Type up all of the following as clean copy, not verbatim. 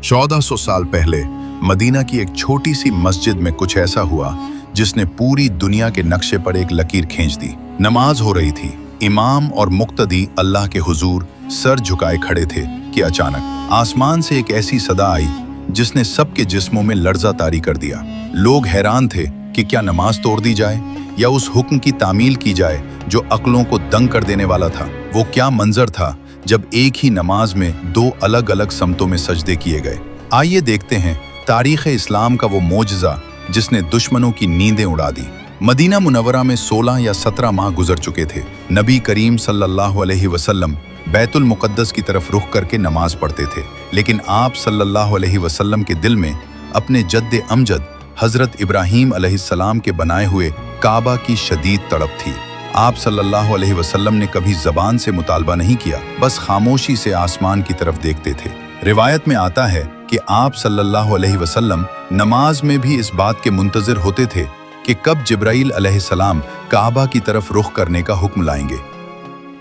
1400 साल पहले मदीना की एक छोटी सी मस्जिद में कुछ ऐसा हुआ जिसने पूरी दुनिया के नक्शे पर एक लकीर खींच दी। नमाज हो रही थी, इमाम और मुक्तदी अल्लाह के हुजूर सर झुकाए खड़े थे कि अचानक आसमान से एक ऐसी सदा आई जिसने सबके जिस्मों में लर्जा तारी कर दिया। लोग हैरान थे कि क्या नमाज तोड़ दी जाए या उस हुक्म की तामील की जाए जो अक्लों को दंग कर देने वाला था। वो क्या मंजर था जब एक ही नमाज में दो अलग अलग समतों में सजदे किए गए। आइए देखते हैं तारीख़ इस्लाम का वो मोजज़ा जिसने दुश्मनों की नींदें उड़ा दी। मदीना मुनव्वरा में 16 या 17 माह गुजर चुके थे। नबी करीम सल्लल्लाहु अलैहि वसल्लम बैतुल मुक़द्दस की तरफ रुख करके नमाज पढ़ते थे, लेकिन आप सल्लल्लाहु अलैहि वसल्लम के दिल में अपने जद्दे अमजद हज़रत इब्राहीम अलैहिस्सलाम के बनाए हुए काबा की शदीद तड़प थी। आप सल्लल्लाहु अलैहि वसल्लम ने कभी ज़बान से मुतालबा नहीं किया, बस खामोशी से आसमान की तरफ देखते थे। रिवायत में आता है कि आप सल्लल्लाहु अलैहि वसल्लम नमाज में भी इस बात के मुंतज़िर होते थे कि कब जिब्राईल अलैहिस्सलाम काबा की तरफ रुख करने का हुक्म लाएंगे।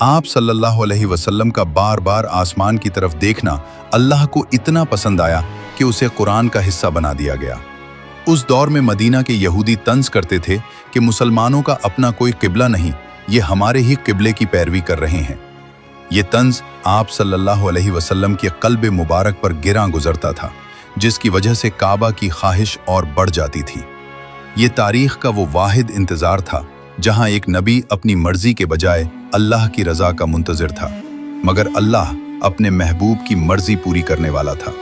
आप सल्लल्लाहु अलैहि वसल्लम का बार बार आसमान की तरफ देखना अल्लाह को इतना पसंद आया कि उसे कुरान का हिस्सा बना दिया गया। उस दौर में मदीना के यहूदी तंज करते थे कि मुसलमानों का अपना कोई किबला नहीं, ये हमारे ही किबले की पैरवी कर रहे हैं। ये तंज आप सल्लल्लाहु अलैहि वसल्लम के क़ल्ब मुबारक पर गिरा गुजरता था, जिसकी वजह से काबा की ख्वाहिश और बढ़ जाती थी। ये तारीख़ का वो वाहिद इंतज़ार था जहाँ एक नबी अपनी मर्जी के बजाय अल्लाह की रज़ा का मुंतज़िर था, मगर अल्लाह अपने महबूब की मर्जी पूरी करने वाला था।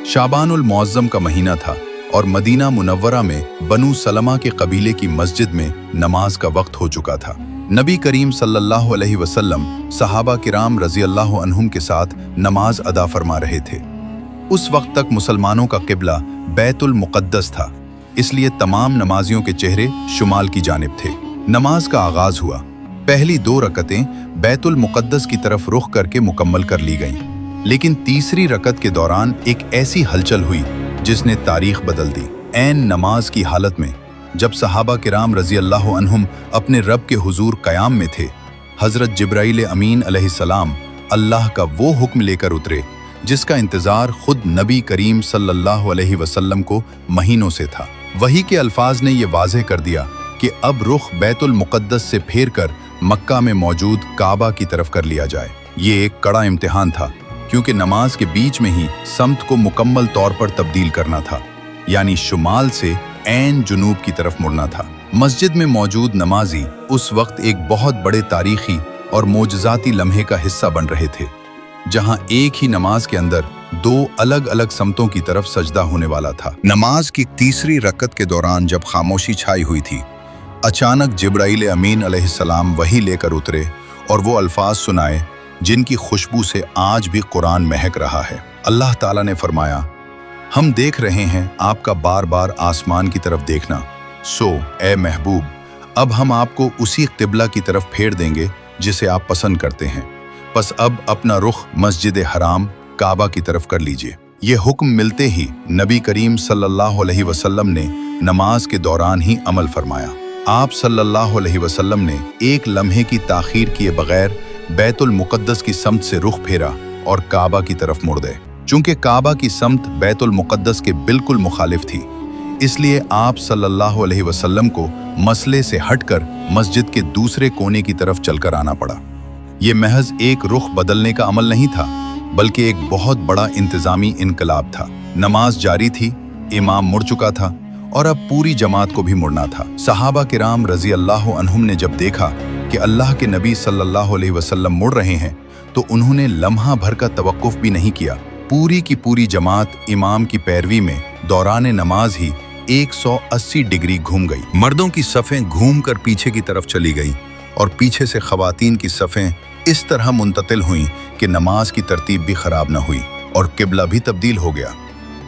शाबानुल मुअज़्ज़म का महीना था और मदीना मुनव्वरा में बनु सलमा के कबीले की मस्जिद में नमाज का वक्त हो चुका था। नबी करीम सल्लल्लाहु अलैहि वसल्लम सहाबा किराम रज़ी अल्लाह अन्हुम के साथ नमाज अदा फरमा रहे थे। उस वक्त तक मुसलमानों का किबला बैतुल मुक़द्दस था, इसलिए तमाम नमाजियों के चेहरे शुमाल की जानिब थे। नमाज का आगाज हुआ। पहली 2 रकतें बैतुल मुक़द्दस की तरफ रुख करके मुकम्मल कर ली गईं, लेकिन तीसरी रकत के दौरान एक ऐसी हलचल हुई जिसने तारीख बदल दी। ऐन नमाज की हालत में जब सहाबा किराम रज़ी अल्लाह अन्हुम अपने रब के हुजूर क़याम में थे, हज़रत जिब्राईल अमीन अलैहिस्सलाम अल्लाह का वो हुक्म लेकर उतरे जिसका इंतज़ार खुद नबी करीम सल्लल्लाहु अलैहि वसल्लम को महीनों से था। वही के अल्फाज ने ये वाज़ेह कर दिया कि अब रुख बैतुल मुक़द्दस से फेर कर मक्का में मौजूद काबा की तरफ कर लिया जाए। ये एक कड़ा इम्तिहान था, क्योंकि नमाज के बीच में ही समत को मुकम्मल तौर पर तब्दील करना था, यानी शुमाल से ऐन जुनूब की तरफ मुड़ना था। मस्जिद में मौजूद नमाजी उस वक्त एक बहुत बड़े तारीखी और मोजज़ाती लम्हे का हिस्सा बन रहे थे, जहां एक ही नमाज के अंदर 2 अलग अलग समतों की तरफ सजदा होने वाला था। नमाज की तीसरी रकत के दौरान जब खामोशी छाई हुई थी, अचानक जिब्राईल अमीन अलैहिस्सलाम वही लेकर उतरे और वो अल्फाज सुनाए जिनकी खुशबू से आज भी कुरान महक रहा है। अल्लाह ताला ने फरमाया, हम देख रहे हैं आपका बार बार आसमान की तरफ देखना, सो ए महबूब, अब हम आपको उसी क़िबला की तरफ फेर देंगे जिसे आप पसंद करते हैं। बस अब अपना रुख मस्जिद हराम काबा की तरफ कर लीजिए। ये हुक्म मिलते ही नबी करीम सल्लल्लाहु अलैहि वसल्लम ने नमाज के दौरान ही अमल फरमाया। आप सल्लल्लाहु अलैहि वसल्लम ने एक लम्हे की ताख़ीर किए बगैर बैतुल मुक़द्दस की समत से रुख फेरा और काबा की तरफ मुड़ गए। चूंकि काबा की समत बैतुल मुक़द्दस के बिल्कुल मुखालिफ थी, इसलिए आप सल्लल्लाहु अलैहि वसल्लम को मसले से हटकर मस्जिद के दूसरे कोने की तरफ चलकर आना पड़ा। ये महज एक रुख बदलने का अमल नहीं था, बल्कि एक बहुत बड़ा इंतज़ामी इनकलाब था। नमाज जारी थी, इमाम मुड़ चुका था और अब पूरी जमात को भी मुड़ना था। सहाबा किराम रज़ी अल्लाह अन्हुम ने जब देखा कि अल्लाह के नबी सल्लल्लाहु अलैहि वसल्लम मुड़ रहे हैं, तो उन्होंने लम्हा भर का तवक्कुफ भी नहीं किया। पूरी की पूरी जमात इमाम की पैरवी में दौरान नमाज ही 180 डिग्री घूम गई। मर्दों की सफ़ें घूम कर पीछे की तरफ चली गई और पीछे से ख़वातीन की सफ़ें इस तरह मुंतकिल हुईं कि नमाज की तरतीब भी ख़राब न हुई और किबला भी तब्दील हो गया।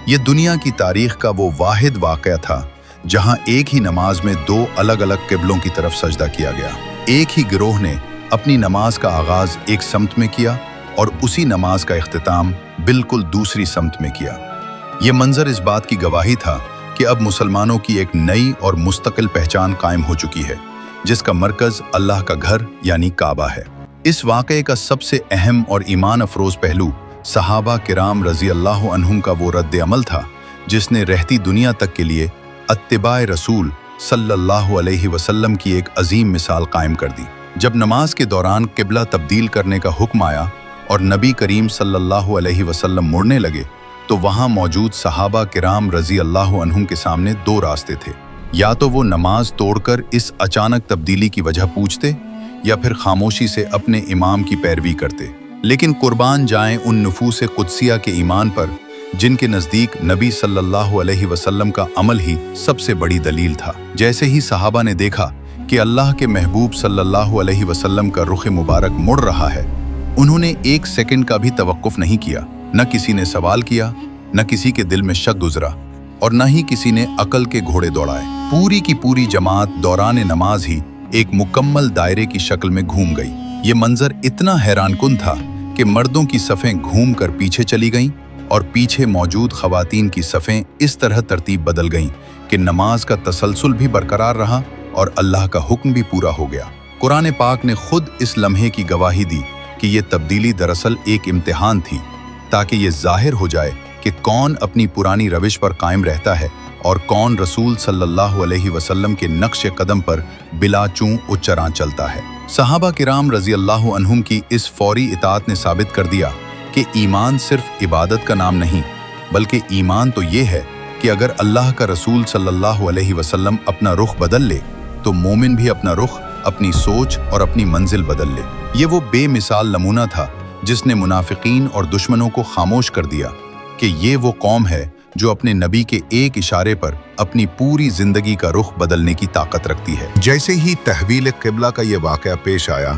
ये दुनिया की तारीख़ का वो वाहिद वाक़या था जहाँ एक ही नमाज में 2 अलग अलग किबलों की तरफ सजदा किया गया। एक ही गिरोह ने अपनी नमाज का आगाज़ एक समत में किया और उसी नमाज का इख्तिताम बिल्कुल दूसरी समत में किया। ये मंजर इस बात की गवाही था कि अब मुसलमानों की एक नई और मुस्तकिल पहचान कायम हो चुकी है, जिसका मरकज़ अल्लाह का घर यानी काबा है। इस वाक़े का सबसे अहम और ईमान अफरोज़ पहलू सहाबा किराम रजी अल्लाह अन्हुम का वो रद्द अमल था जिसने रहती दुनिया तक के लिए अत्तिबाए रसूल सल्लल्लाहु अलैहि वसल्लम की एक अजीम मिसाल कायम कर दी। जब नमाज के दौरान किबला तब्दील करने का हुक्म आया और नबी करीम सल्लल्लाहु अलैहि वसल्लम मुड़ने लगे तो वहां मौजूद सहाबा किराम रजी अल्लाह अन्हुम के सामने दो रास्ते थे। या तो वो नमाज तोड़कर इस अचानक तब्दीली की वजह पूछते या फिर खामोशी से अपने इमाम की पैरवी करते। लेकिन कुर्बान जाएं उन नुफूस कुदसिया के ईमान पर जिनके नज़दीक नबी सल्लल्लाहु अलैहि वसल्लम का अमल ही सबसे बड़ी दलील था। जैसे ही सहाबा ने देखा कि अल्लाह के महबूब सल्लल्लाहु अलैहि वसल्लम का रुख मुबारक मुड़ रहा है, उन्होंने एक सेकंड का भी तवक्कुफ नहीं किया। न किसी ने सवाल किया, न किसी के दिल में शक गुजरा और न ही किसी ने अकल के घोड़े दौड़ाए। पूरी की पूरी जमात दौरान नमाज ही एक मुकम्मल दायरे की शक्ल में घूम गई। ये मंजर इतना हैरानकुन था कि मर्दों की सफ़ें घूम कर पीछे चली गईं और पीछे मौजूद खवातीन की सफ़ें इस तरह तरतीब बदल गईं कि नमाज का तसलसल भी बरकरार रहा और अल्लाह का हुक्म भी पूरा हो गया। कुरान पाक ने खुद इस लम्हे की गवाही दी कि ये तब्दीली दरअसल एक इम्तिहान थी, ताकि ये जाहिर हो जाए कि कौन अपनी पुरानी रविश पर कायम रहता है और कौन रसूल सल्लल्लाहु अलैहि वसल्लम के नक्श कदम पर बिला चूं उच्चरां चलता है। सहाबा किराम रजी अल्लाह अन्हुम की इस फौरी इताअत ने साबित कर दिया कि ईमान सिर्फ इबादत का नाम नहीं, बल्कि ईमान तो ये है कि अगर अल्लाह का रसूल सल्लल्लाहु अलैहि वसल्लम अपना रुख बदल ले तो मोमिन भी अपना रुख, अपनी सोच और अपनी मंजिल बदल ले। ये वो बेमिसाल नमूना था जिसने मुनाफिकीन और दुश्मनों को खामोश कर दिया कि ये वो कौम है जो अपने नबी के एक इशारे पर अपनी पूरी जिंदगी का रुख बदलने की ताकत रखती है। जैसे ही तहवील किबला का ये वाक़या पेश आया,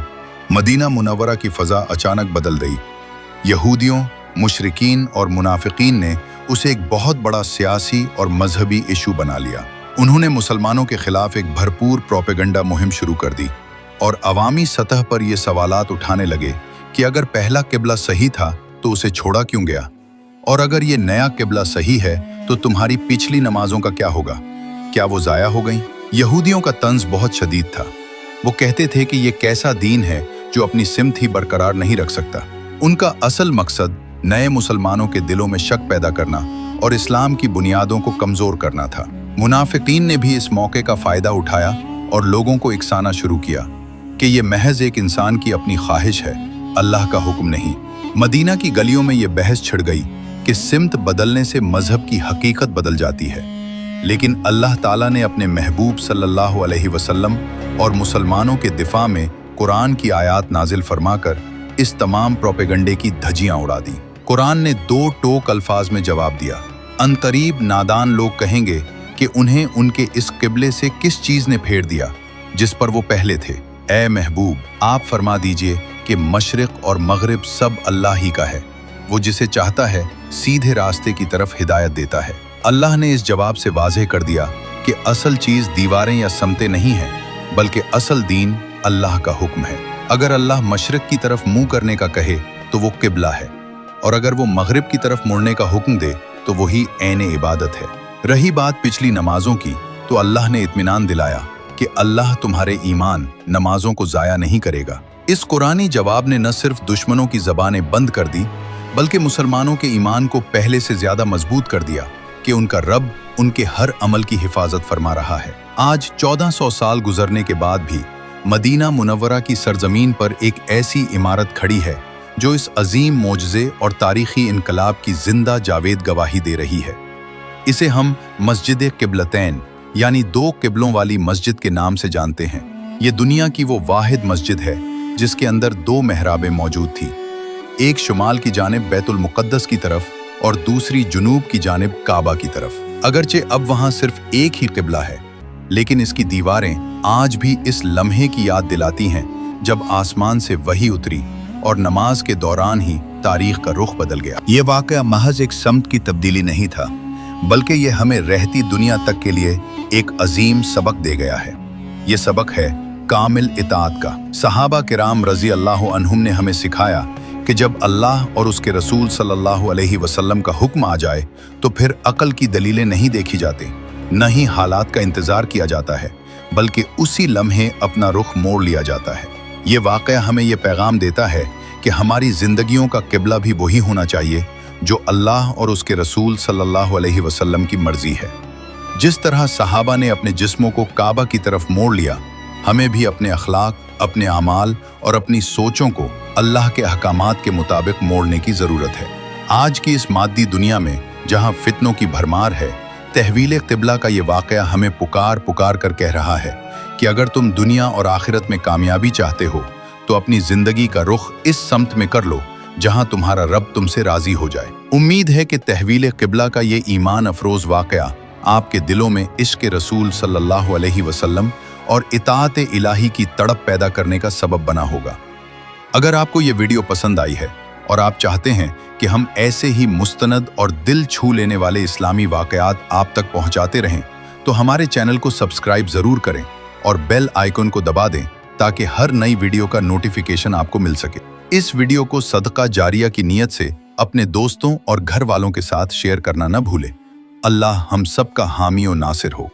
मदीना मुनव्वरा की फ़ज़ा अचानक बदल गई। यहूदियों, मुशरिकीन और मुनाफिकीन ने उसे एक बहुत बड़ा सियासी और मजहबी इशू बना लिया। उन्होंने मुसलमानों के खिलाफ एक भरपूर प्रोपेगेंडा मुहिम शुरू कर दी और अवामी सतह पर ये सवालात उठाने लगे कि अगर पहला किबला सही था तो उसे छोड़ा क्यों गया, और अगर ये नया किबला सही है तो तुम्हारी पिछली नमाजों का क्या होगा, क्या वो ज़ाया हो गई? यहूदियों का तंज बहुत शदीद था। वो कहते थे कि ये कैसा दीन है जो अपनी सिमत ही बरकरार नहीं रख सकता। उनका असल मकसद नए मुसलमानों के दिलों में शक पैदा करना और इस्लाम की बुनियादों को कमज़ोर करना था। मुनाफिकीन ने भी इस मौके का फ़ायदा उठाया और लोगों को इकसाना शुरू किया कि ये महज एक इंसान की अपनी ख्वाहिश है, अल्लाह का हुक्म नहीं। मदीना की गलियों में ये बहस छिड़ गई कि सिमत बदलने से मजहब की हकीकत बदल जाती है, लेकिन अल्लाह ताला ने अपने महबूब सल्लल्लाहु अलैहि वसल्लम और मुसलमानों के दिफा में कुरान की आयात नाजिल फरमाकर इस तमाम प्रोपेगंडे की धज्जियां उड़ा दी। कुरान ने दो टोक अल्फाज में जवाब दिया। अनकरीब नादान लोग कहेंगे कि उन्हें उनके इस किबले से किस चीज़ ने फेर दिया जिस पर वो पहले थे। ए महबूब, आप फरमा दीजिए कि मशरिक और मगरिब सब अल्लाह ही का है। वो जिसे चाहता है सीधे रास्ते की तरफ हिदायत देता है। अल्लाह ने इस जवाब से वाज़ेह कर दिया कि असल चीज़ दीवारें या समतें नहीं हैं, बल्कि असल दीन अल्लाह का हुक्म है। अगर अल्लाह मशरिक की तरफ मुंह करने का कहे तो वो किबला है, और अगर वो मगरिब की तरफ मुड़ने का हुक्म दे तो वही ऐने इबादत है। रही बात पिछली नमाजों की, तो अल्लाह ने इत्मीनान दिलाया कि अल्लाह तुम्हारे ईमान, नमाजों को ज़ाया नहीं करेगा। इस कुरानी जवाब ने न सिर्फ दुश्मनों की ज़बानें बंद कर दी, बल्कि मुसलमानों के ईमान को पहले से ज़्यादा मजबूत कर दिया कि उनका रब उनके हर अमल की हिफाजत फरमा रहा है। आज 1400 साल गुजरने के बाद भी मदीना मुनव्वरा की सरजमीन पर एक ऐसी इमारत खड़ी है जो इस अजीम मोजज़े और तारीखी इनकलाब की जिंदा जावेद गवाही दे रही है। इसे हम मस्जिद किबलतैन यानी दो किबलों वाली मस्जिद के नाम से जानते हैं। ये दुनिया की वो वाहिद मस्जिद है जिसके अंदर दो मेहराबें मौजूद थी, एक शुमाल की जानिब बैतुल मुक़द्दस की तरफ और दूसरी जुनूब की जानिब काबा की तरफ। अगरचे अब वहाँ सिर्फ एक ही किबला है, लेकिन इसकी दीवारें आज भी इस लम्हे की याद दिलाती हैं जब आसमान से वही उतरी और नमाज के दौरान ही तारीख का रुख बदल गया। ये वाक़या महज एक समत की तब्दीली नहीं था, बल्कि ये हमें रहती दुनिया तक के लिए एक अजीम सबक दे गया है। ये सबक है कामिल इताअत का। सहाबा किराम रजी अल्लाह अन्हुम ने हमें सिखाया कि जब अल्लाह और उसके रसूल सल्लल्लाहु अलैहि वसल्लम का हुक्म आ जाए तो फिर अकल की दलीलें नहीं देखी जाती, न ही हालात का इंतज़ार किया जाता है, बल्कि उसी लम्हे अपना रुख मोड़ लिया जाता है। ये वाक़या हमें ये पैगाम देता है कि हमारी जिंदगियों का किबला भी वही होना चाहिए जो अल्लाह और उसके रसूल सल्लल्लाहु अलैहि वसल्लम की मर्जी है। जिस तरह सहाबा ने अपने जिस्मों को काबा की तरफ मोड़ लिया, हमें भी अपने अखलाक, अपने अमाल और अपनी सोचों को अल्लाह के अहकामात के मुताबिक मोड़ने की ज़रूरत है। आज की इस मादी दुनिया में जहाँ फितनों की भरमार है, तहवील क़िबला का ये वाक़या हमें पुकार पुकार कर कह रहा है कि अगर तुम दुनिया और आखिरत में कामयाबी चाहते हो तो अपनी ज़िंदगी का रुख इस समत में कर लो जहाँ तुम्हारा रब तुमसे राज़ी हो जाए। उम्मीद है कि तहवील क़िबला का ये ईमान अफरोज़ वाक़या आपके दिलों में इश्क़ रसूल सल्लल्लाहु अलैहि वसल्लम और इताअत इलाही की तड़प पैदा करने का सबब बना होगा। अगर आपको ये वीडियो पसंद आई है और आप चाहते हैं कि हम ऐसे ही मुस्तनद और दिल छू लेने वाले इस्लामी वाक़यात आप तक पहुंचाते रहें, तो हमारे चैनल को सब्सक्राइब ज़रूर करें और बेल आइकन को दबा दें ताकि हर नई वीडियो का नोटिफिकेशन आपको मिल सके। इस वीडियो को सदका जारिया की नीयत से अपने दोस्तों और घर वालों के साथ शेयर करना न भूलें। अल्लाह हम सब का हामी और नासिर हो।